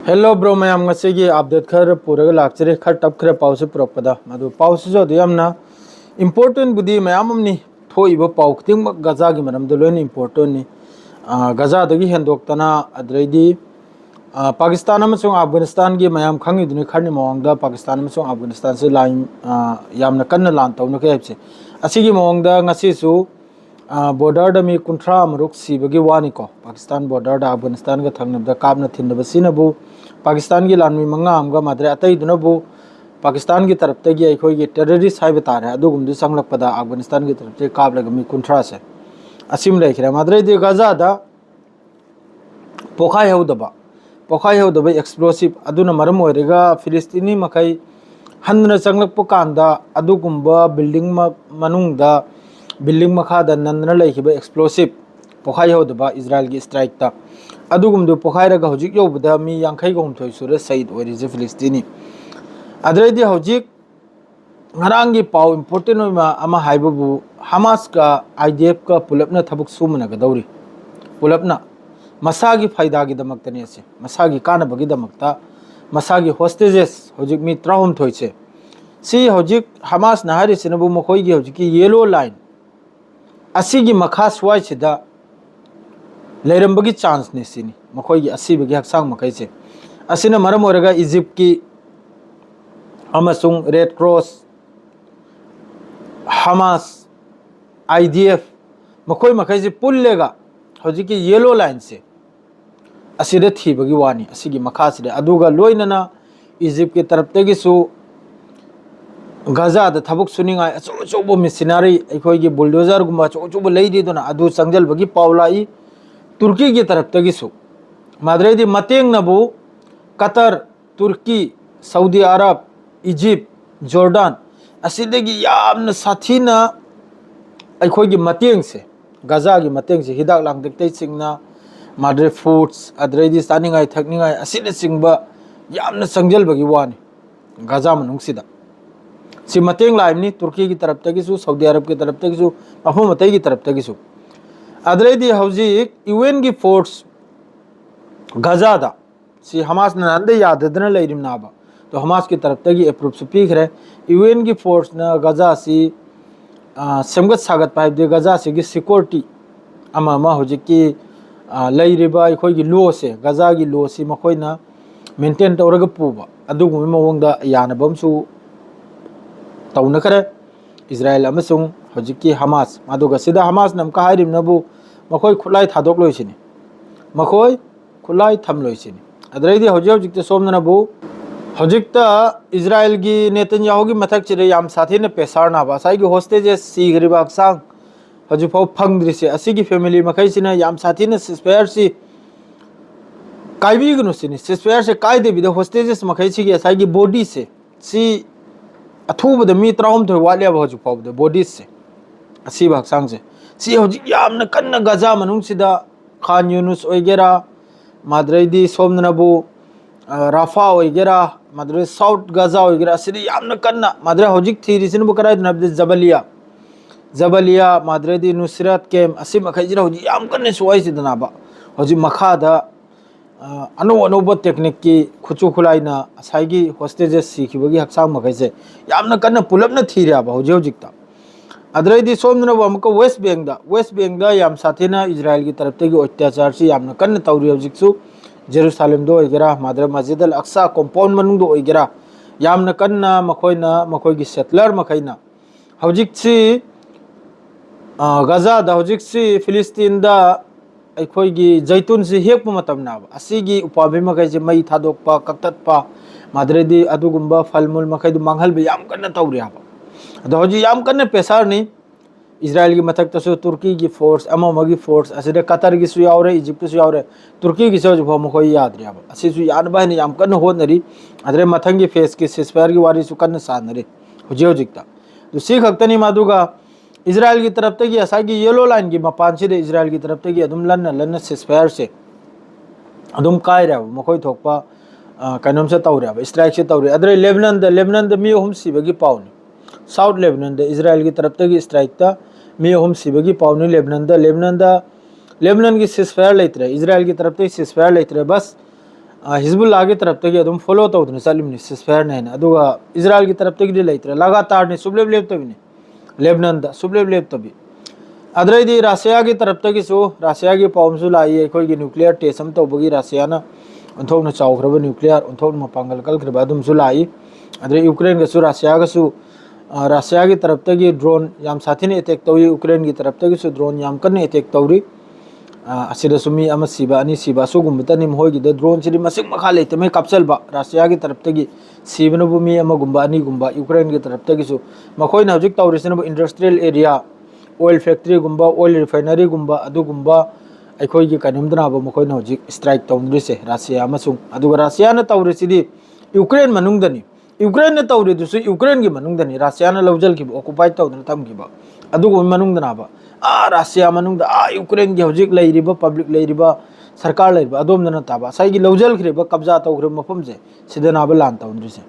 Hello bro ma'am ngasi update खर पूरा लाक्चरे खर टप खर पाउसे पुरपदा मधु पाउसे जो यामना इम्पोर्टेंट बुदी मैम हमनी थोइबो पाउ खिंग गजा की मरम लोन इम्पोर्टेंट नि गजा दगी हेंदोक्तना अद्रैदी पाकिस्तान अमसुंग अफगानिस्तान की मैम खंगिदुनि खरनि मवंगदा पाकिस्तान अमसुंग अफगानिस्तान से लाइन यामना कन्न लान तौन के हेबसे असिगी मवंगदा ngasi सु बॉर्डर दमी कुंट्रा मरुक सिबगी वानी को पाकिस्तान बॉर्डर अफगानिस्तान का थंगनबदा काबना थिनबसिनबु पाकिस्तान की लानमी मंगा आमगा माद्रे अतैदुनबु पाकिस्तान की तरफ तगी अखोई टेररिस्ट हाइब तारे अदुगुमदु संगलकपदा अफगानिस्तान की तरफ से काबलगमी कुंट्रा से असिम लेखरे माद्रे दि गजादा पोखाई हौदबा एक्सप्लोसिव अदुना मरम ओइरेगा फिलिस्तीनी मखै हन्ना चंगलकप कांदा अदुगुम्बा बिल्डिंग मनुंगदा बिल्डिंग मखादा नंदना लेखिबा एक्सप्लोसिव पोखाई हौदबा इजराइल की स्ट्राइक ता अदुगुमदु पोखाइरगा हौजिक यौबदा मी 53 सुरे शहीद ओइरिजे फिलिस्तीनी अद्रैदी हौजिक ngrangi पाउ इम्पोर्टेंट ओइमा अमा हाइबबु हमास का आईडीएफ का पुलपना थबुक सुमनगदौरी पुलपना मसागी फायदागी दमक्तने से मसागी कानबगी दमक्ता मसागी होस्टेजेस हौजिक मी 38 छे सी हौजिक हमास नहारी सिनबु मखोइगी हौजिकी येलो लाइन असीगी मखा स्वाई सिदा लेरंबगी चांस ने सिनी मखोइगी असीबगी हक्सांग मखैसे असिना मरम ओरगा इजिप्ट की अमसुंग रेड क्रॉस हमास आईडीएफ मखोइ मखैसे पुल्लेगा हौजिकी येलो लाइन से असिदे थीबगी वानी असिगी मखासिदे अदुगा लोइनना इजिप्ट की तरफ तेगिसु गजा द थबुक सुनिंगाय अचोबो मिशनरी अखोइगी बुलडोजर गुम्बा अचोबो लेदिदुना अदु संगजलबगी पावलाई तुर्की की तरफ तेगिसु माद्रेदी मतेंग नबु कतर तुर्की सऊदी अरब इजिप्ट जॉर्डन असिदेगी यामना साथीना अखोइगी मतेंग से गजा की मतेंग से हिदाक लांगदक्तै सिंगना माद्रे फूड्स अद्रेदी सानिंगाय थकनिंगाय असिदे सिंगबा यामना संगजलबगी वानी गजा मनुंगसिदा सी मतेंग लाइमनी तुर्की की तरफ तगिसु सऊदी अरब की तरफ तगिसु मफहम मतई की तरफ तगिसु अद्रैदी हौजिक यूएन की फोर्स गजादा सी हमास नंदे याददना लेरिमनाबा तो हमास की तरफ तगी अप्रूव सुपीख रहे यूएन की फोर्स न गजा सी समगत सागत पाइप दे गजा सी की सिक्योरिटी अमा मा हौजिकी लेरिबा अखोइगी लो से गजा की लो सी मखोइना मेंटेन तौरगा पुबा अदुगुम मवंगदा यानबमसु तौनखरे इजराइल अमसुंग हौजिकी हमास मादुगा सिदा हमास नमका हाइरिमनबु मखोइ खुलाई थादोक लोइसिनी मखोइ खुलाई थम लोइसिनी अद्रैदी हौजि हौजिकते सोमनबु हौजिकता इजराइल की नेतन्याहू की मथक चिरे याम साथीने पेसारना बासाइगी होस्टेजेस सीगरिबा हक्सांग हौजिफाउ फंगद्रिसे असिगी फैमिली मखैसिना याम साथीने सिस्पेयर सी काइबिगनुसिनी सिस्पेयर से काइदेबिदा होस्टेजेस मखैसिगी असाइगी बॉडी से सी अथुबद मी 3 वालिया हौजिफाउद बॉडी से असीब हक्सांग से सी हौजिक यामना कन्ना गजा मनुंगसिदा खान यूनुस ओइगेरा माद्रैदी सोमनबु राफा ओइगेरा माद्रे साउथ गजा ओइगेरा सिदी यामना कन्ना माद्रे हौजिक थीरिसिनबु कराइदनबदे जबलिया माद्रेदी नुसरत केम असिम मखैजिरा हौजिक याम कन्ने सुवाइसिदनाबा हौजिक मखादा अनोब टेक्निक की खुचु खुलाइना असाइगी होस्टेजेस सीखिबगी हक्सांग मखैसे यामना कन्ना पुलपना थीरियाबा हौजिकता अद्रैदी सोमनबु अमुक वेस्ट बैंक याम साथीना इजराइल की तरफ तेगी अत्याचार से यामना कन्ना तौरी हौजिकसु जेरूसलेम दो ओइगेरा माद्रे मस्जिद अल अक्सा कंपाउंड मनुंग दो ओइगेरा यामना कन्ना मखोइगी सेटलर मखैना हौजिकसी गजा दा हौजिकसी फिलिस्तीन दा अखोइगी जैतून से हेप मतमनाब असिगी उपाबि मखैसे मई थादोकपा कक्ततपा माद्रेदी अदुगुम्बा फलमुल मखैदु मांगहलबि याम कन्ना तौरियाबा अदो हौजि याम कन्ना पेसारनी इजराइल की मथक्तसु तुर्की की फोर्स अममगी फोर्स असिदे कतर की सु यावरे इजिप्ट सु यावरे तुर्की की सु भो मखोइ याद्रियाबा असिसु यानबा ने याम कन्ना होनरी अदरे मथंगी फेस की सिस्पेयर की वारी सु कन्ना सानरे हौजिकता तो सी खक्तनी मादुगा इजराइल की तरफ तगी असागी येलो लाइन की मपान से इजराइल की तरफ तगी अदुम लन्न सिस्पेयर से अदुम कायरा मखोइ थोकपा कनम से तौरे स्ट्राइक से तौरे अदरे लेबनान द मी अहुम सिबगी पाउनी साउथ लेबनान द इजराइल की तरफ तगी स्ट्राइक ता मी अहुम सिबगी पाउनी लेबनान की सिस्पेयर लेतरे इजराइल की तरफ तगी सिस्पेयर लेतरे बस हिजबुल्लाह की तरफ तक अदुम फॉलो तौदन चलिमनि सिसफायर ने अदुगा इजराइल की तरफ तक लेत्र लगातार ने सुबलेब लेबतबिने लेबनान दा सुबलेब लेबतबि अदरैदी रशिया की तरफ तक रशिया की पावमसु लाई अखोई न्यूक्लियर टेस्ट हम तौबगी रशिया ना उन्थोंना चाउख्रब न्यूक्लियर उन्थोंना मपांगल कलख्रब अदुमसु लाई अदरे यूक्रेन गसु रशिया की तरफ तक ड्रोन याम साथीने अटैक तौई यूक्रेन की तरफ तक ड्रोन याम कन्ने अटैक तौरी असिदसुमी अमा सिबा अनि सिबा सुगुम्बतनि मोइगिद ड्रोन सिदि मसिक मखा लेतमे कापचलबा रशिया की तरफ तक सिबनबु मी अमा गुम्बा अनि गुम्बा यूक्रेन की तरफ तक मखोइना हजिक तौरिसिनबु इंडस्ट्रियल एरिया ऑयल फैक्ट्री गुम्बा ऑयल रिफाइनरी गुम्बा अदुगुम्बा अखोइगी कनुमदनाबु मखोइना हजिक स्ट्राइक तौनरिसे रशिया अमसुंग अदुगा रशिया न तौरिसिदि यूक्रेन मनुंगदनि यूक्रेन ने तौरिदुसु यूक्रेन की मनुंगदनि रशिया न लौजलखिबा ऑक्युपाइड तौदन थमखिबा अदुगु मनुंगदनाबा रशिया मनुंगदा यूक्रेन की हजिक लैरिबा पब्लिक लैरिबा सरकार लैरिबा अदोमदना ताबा साइगी लौजलखिबा कब्जा तौखिबा मफमसे सिदनाबा लान तौनरिसे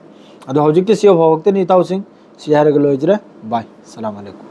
अदो हजिक ते सियो भवक्तनि ताउसिंग सियारग लोइजरे बाय सलाम अलैकुम।